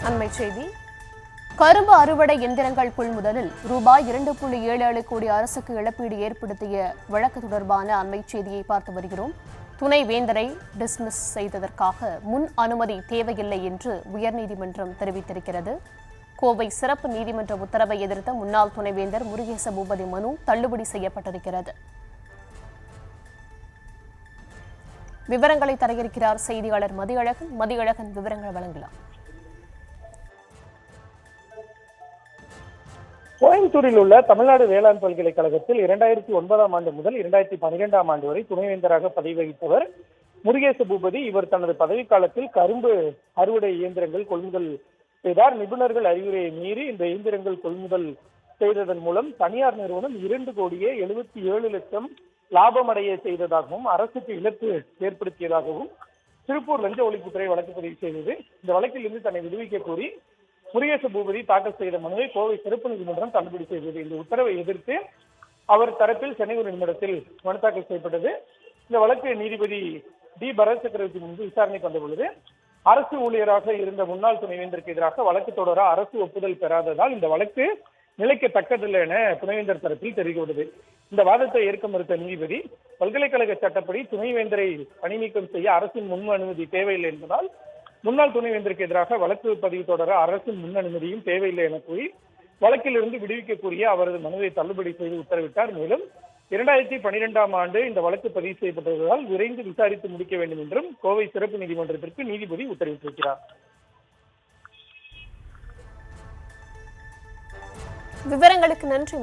அண்மை செய்தி. கரும்பு அறுவடை எந்திரங்கள் கொள்முதலில் ரூபாய் 2.77 கோடி அரசுக்கு இழப்பீடு ஏற்படுத்திய வழக்கு தொடர்பான அண்மை செய்தியை பார்த்து வருகிறோம். துணைவேந்தரை டிஸ்மிஸ் செய்ததற்காக முன் அனுமதி தேவையில்லை என்று உயர்நீதிமன்றம் தெரிவித்திருக்கிறது. கோவை சிறப்பு நீதிமன்ற உத்தரவை எதிர்த்த முன்னாள் துணைவேந்தர் முருகேச பூபதி மனு தள்ளுபடி செய்யப்பட்டிருக்கிறது. விவரங்களை தர இருக்கிறார் செய்தியாளர் மதியழகன். மதியழகன், விவரங்களை வழங்கலாம். கோயம்புத்தூரில் உள்ள தமிழ்நாடு வேளாண் பல்கலைக்கழகத்தில் 2009ஆம் ஆண்டு முதல் 2012ஆம் ஆண்டு வரை துணைவேந்தராக பதவி வகித்தவர் முருகேச பூபதி. இவர் தனது பதவிக்காலத்தில் கரும்பு அறுவடை இயந்திரங்கள் கொள்முதல் செய்தார். நிபுணர்கள் அறிவுரையை மீறி இந்த இயந்திரங்கள் கொள்முதல் செய்ததன் மூலம் தனியார் நிறுவனம் 2,77,00,000 லாபம் அடைய செய்ததாகவும் அரசுக்கு இழப்பு ஏற்படுத்தியதாகவும் திருப்பூர் லஞ்ச ஒழிப்புத்துறை வழக்கு பதிவு செய்தது. இந்த வழக்கில் இருந்து தன்னை விடுவிக்க கோரி முருகேச பூபதி தாக்கல் செய்த மனுவை கோவை சிறப்பு நீதிமன்றம் தள்ளுபடி செய்தது. இந்த உத்தரவை எதிர்த்து அவர் தரப்பில் சென்னை உயர்நீதிமன்றத்தில் மனு தாக்கல் செய்யப்பட்டது. இந்த வழக்கு நீதிபதி டி பரத் சக்கரவர்த்தி முன்பு விசாரணைக்கு வந்த பொழுது அரசு ஊழியராக இருந்த முன்னாள் துணைவேந்தருக்கு எதிராக வழக்கு தொடர அரசு ஒப்புதல் பெறாததால் இந்த வழக்கு நிலைக்கத்தக்கதில்லை என துணைவேந்தர் தரப்பில் தெரிவிக்கப்பட்டது. இந்த வாதத்தை ஏற்க மறுத்த நீதிபதி பல்கலைக்கழக சட்டப்படி துணைவேந்தரை பணி நீக்கம் செய்ய அரசின் முன் அனுமதி தேவையில்லை என்பதால் முன்னாள் துணைவேந்தருக்கு எதிராக வழக்கு பதிவு தொடர அரசின் முன் அனுமதியும் தேவையில்லை என கூறி வழக்கில் இருந்து விடுவிக்கக்கூடிய அவரது மனுவை தள்ளுபடி செய்து உத்தரவிட்டார். மேலும் 2012ஆம் ஆண்டு இந்த வழக்கு பதிவு செய்யப்பட்டதால் விரைந்து விசாரித்து முடிக்க வேண்டும் என்றும் கோவை சிறப்பு நீதிமன்றத்திற்கு நீதிபதி உத்தரவிட்டிருக்கிறார். விவரங்களுக்கு நன்றி.